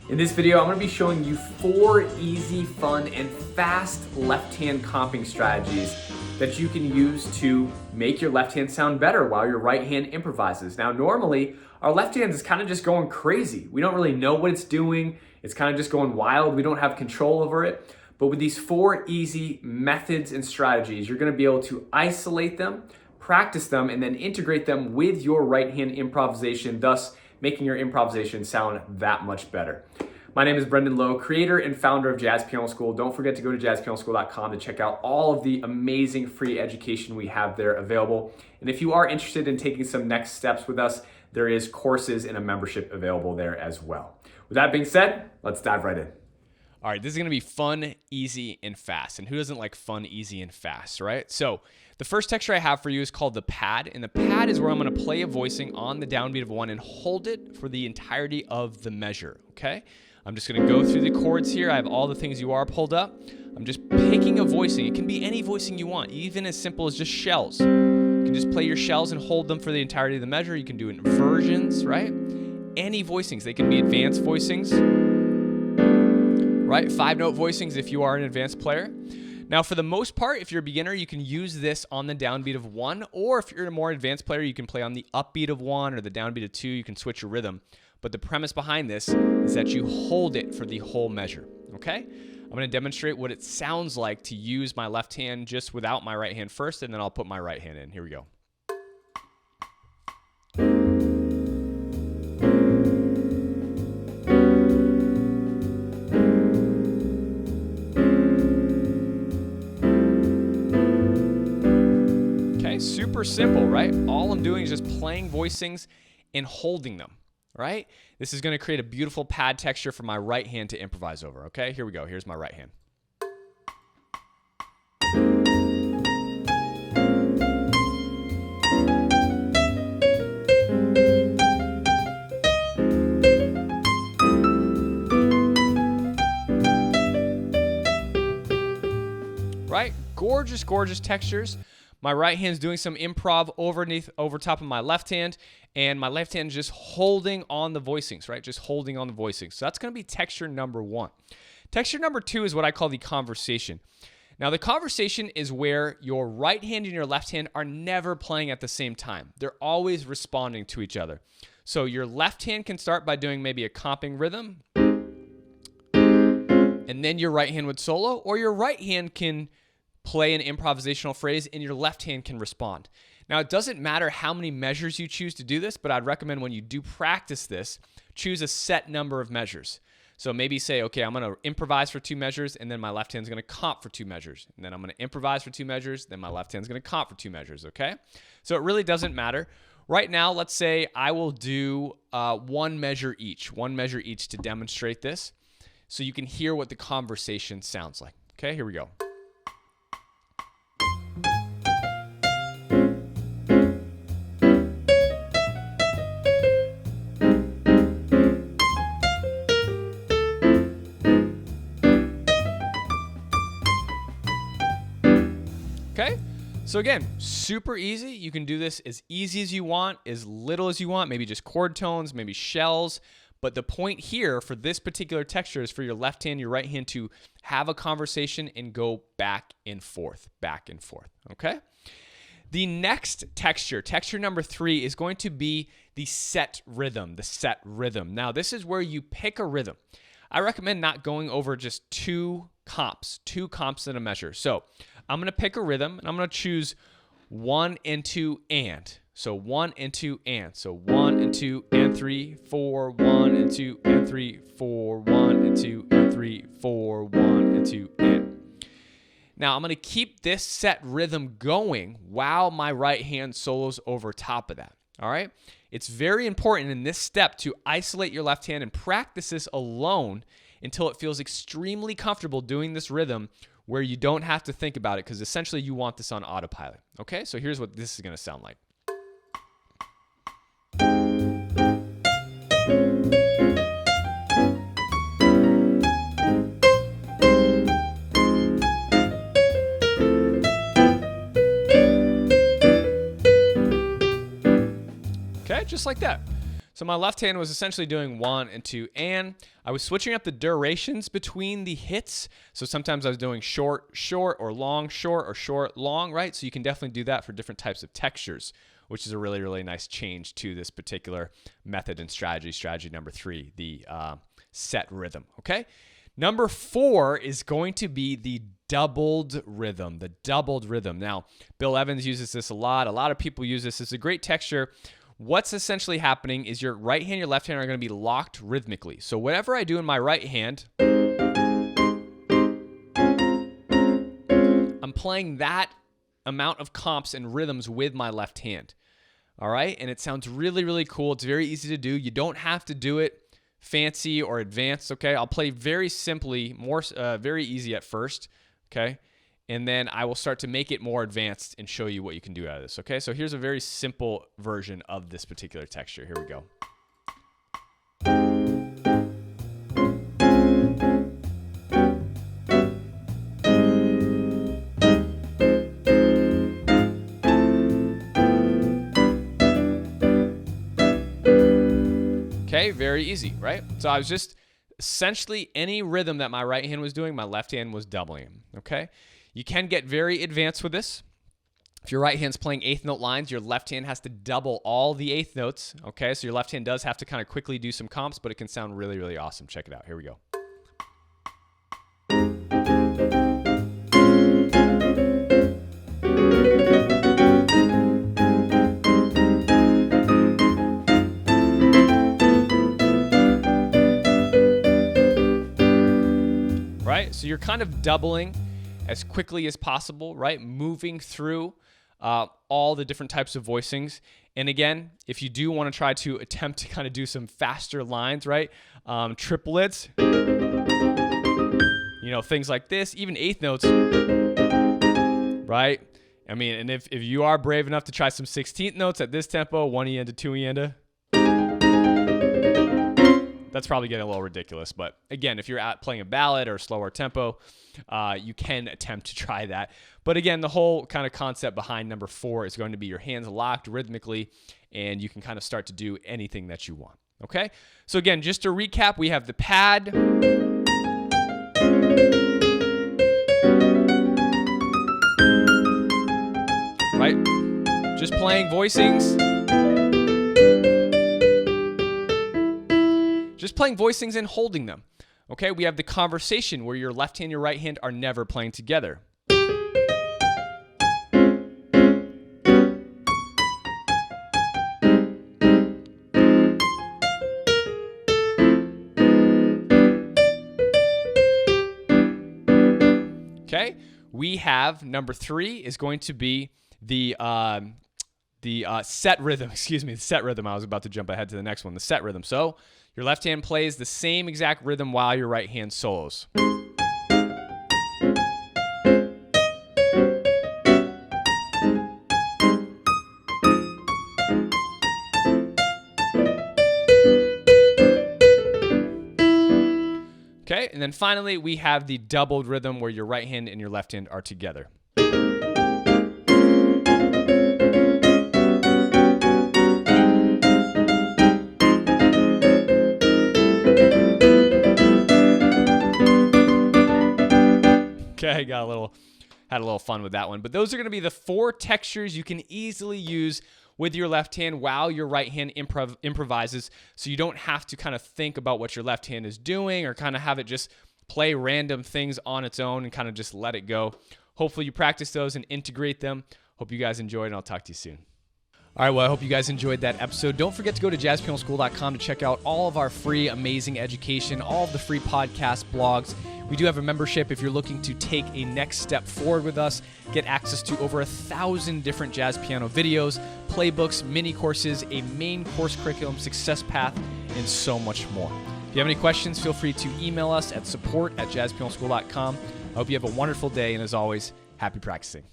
In this video, I'm going to be showing you 4 easy, fun, and fast left-hand comping strategies that you can use to make your left hand sound better while your right hand improvises. Now, normally, our left hand is kind of just going crazy. We don't really know what it's doing. It's kind of just going wild. We don't have control over it. But with these 4 easy methods and strategies, you're going to be able to isolate them, practice them, and then integrate them with your right hand improvisation, thus making your improvisation sound that much better. My name is Brendan Lowe, creator and founder of Jazz Piano School. Don't forget to go to jazzpianoschool.com to check out all of the amazing free education we have there available. And if you are interested in taking some next steps with us, there is courses and a membership available there as well. With that being said, let's dive right in. All right, this is going to be fun, easy, and fast. And who doesn't like fun, easy, and fast, right? So the first texture I have for you is called the pad. And the pad is where I'm going to play a voicing on the downbeat of 1 and hold it for the entirety of the measure, okay? I'm just going to go through the chords here. I have all the things you are pulled up. I'm just picking a voicing. It can be any voicing you want, even as simple as just shells. You can just play your shells and hold them for the entirety of the measure. You can do inversions, right? Any voicings. They can be advanced voicings, right? 5-note voicings if you are an advanced player. Now, for the most part, if you're a beginner, you can use this on the downbeat of 1, or if you're a more advanced player, you can play on the upbeat of 1 or the downbeat of 2. You can switch your rhythm. But the premise behind this is that you hold it for the whole measure, okay? I'm going to demonstrate what it sounds like to use my left hand just without my right hand first, and then I'll put my right hand in. Here we go. Super simple, right? All I'm doing is just playing voicings and holding them, right? This is going to create a beautiful pad texture for my right hand to improvise over, okay? Here we go. Here's my right hand. Right? Gorgeous, gorgeous textures. My right hand's doing some improv over top of my left hand, and my left hand just holding on the voicings, right? Just holding on the voicings. So that's going to be texture number 1. Texture number 2 is what I call the conversation. Now, the conversation is where your right hand and your left hand are never playing at the same time. They're always responding to each other. So your left hand can start by doing maybe a comping rhythm, and then your right hand would solo, or your right hand can play an improvisational phrase and your left hand can respond. Now, it doesn't matter how many measures you choose to do this, but I'd recommend when you do practice this, choose a set number of measures. So maybe say, okay, I'm going to improvise for 2 measures, and then my left hand's going to comp for 2 measures. And then I'm going to improvise for 2 measures, then my left hand's going to comp for 2 measures, okay? So it really doesn't matter. Right now, let's say I will do 1 measure each to demonstrate this so you can hear what the conversation sounds like. Okay, here we go. Okay, so again, super easy. You can do this as easy as you want, as little as you want, maybe just chord tones, maybe shells. But the point here for this particular texture is for your left hand, your right hand to have a conversation and go back and forth, okay? The next texture, texture number 3, is going to be the set rhythm, Now, this is where you pick a rhythm. I recommend not going over just 2 comps in a measure. So I'm going to pick a rhythm, and I'm going to choose 1 and 2 and. So 1 and 2 and. So 1 and 2 and 3, 4, 1 and 2 and 3, 4, 1 and 2 and 3, 4, 1 and 2 and. Now I'm going to keep this set rhythm going while my right hand solos over top of that. All right? It's very important in this step to isolate your left hand and practice this alone until it feels extremely comfortable doing this rhythm where you don't have to think about it, because essentially you want this on autopilot. Okay, so here's what this is going to sound like. Okay, just like that. So my left hand was essentially doing 1 and 2, and I was switching up the durations between the hits. So sometimes I was doing short, short, or long, short, or short, long, right? So you can definitely do that for different types of textures, which is a really, really nice change to this particular method and strategy. Strategy number 3, the set rhythm, okay? Number 4 is going to be the doubled rhythm, Now, Bill Evans uses this a lot. A lot of people use this. It's a great texture. What's essentially happening is your right hand and your left hand are going to be locked rhythmically. So whatever I do in my right hand, I'm playing that amount of comps and rhythms with my left hand. All right? And it sounds really, really cool. It's very easy to do. You don't have to do it fancy or advanced, okay? I'll play very simply, very easy at first, okay? And then I will start to make it more advanced and show you what you can do out of this, okay? So here's a very simple version of this particular texture. Here we go. Okay, very easy, right? So I was just essentially any rhythm that my right hand was doing, my left hand was doubling, okay? You can get very advanced with this. If your right hand's playing 8th note lines, your left hand has to double all the 8th notes, okay? So your left hand does have to kind of quickly do some comps, but it can sound really, really awesome. Check it out. Here we go. Right? So you're kind of doubling as quickly as possible, right? Moving through all the different types of voicings. And again, if you do want to try to attempt to kind of do some faster lines, right? Triplets, things like this, even 8th notes, right? I mean, and if you are brave enough to try some 16th notes at this tempo, 1 E into 2 E into, that's probably getting a little ridiculous. But again, if you're playing a ballad or a slower tempo, you can attempt to try that. But again, the whole kind of concept behind number 4 is going to be your hands locked rhythmically, and you can kind of start to do anything that you want. Okay? So again, just to recap, we have the pad. Right? Just playing voicings. Just playing voicings and holding them. Okay, we have the conversation where your left hand and your right hand are never playing together. Okay, we have number 3 is going to be the set rhythm. Excuse me, the set rhythm. I was about to jump ahead to the next one, the set rhythm. So your left hand plays the same exact rhythm while your right hand solos. Okay, and then finally we have the doubled rhythm where your right hand and your left hand are together. Okay, had a little fun with that one. But those are going to be the 4 textures you can easily use with your left hand while your right hand improvises, so you don't have to kind of think about what your left hand is doing or kind of have it just play random things on its own and kind of just let it go. Hopefully you practice those and integrate them. Hope you guys enjoyed, and I'll talk to you soon. All right, well, I hope you guys enjoyed that episode. Don't forget to go to jazzpianoschool.com to check out all of our free, amazing education, all of the free podcast blogs. We do have a membership if you're looking to take a next step forward with us, get access to over 1,000 different jazz piano videos, playbooks, mini courses, a main course curriculum, success path, and so much more. If you have any questions, feel free to email us at support@jazzpianoschool.com. I hope you have a wonderful day, and as always, happy practicing.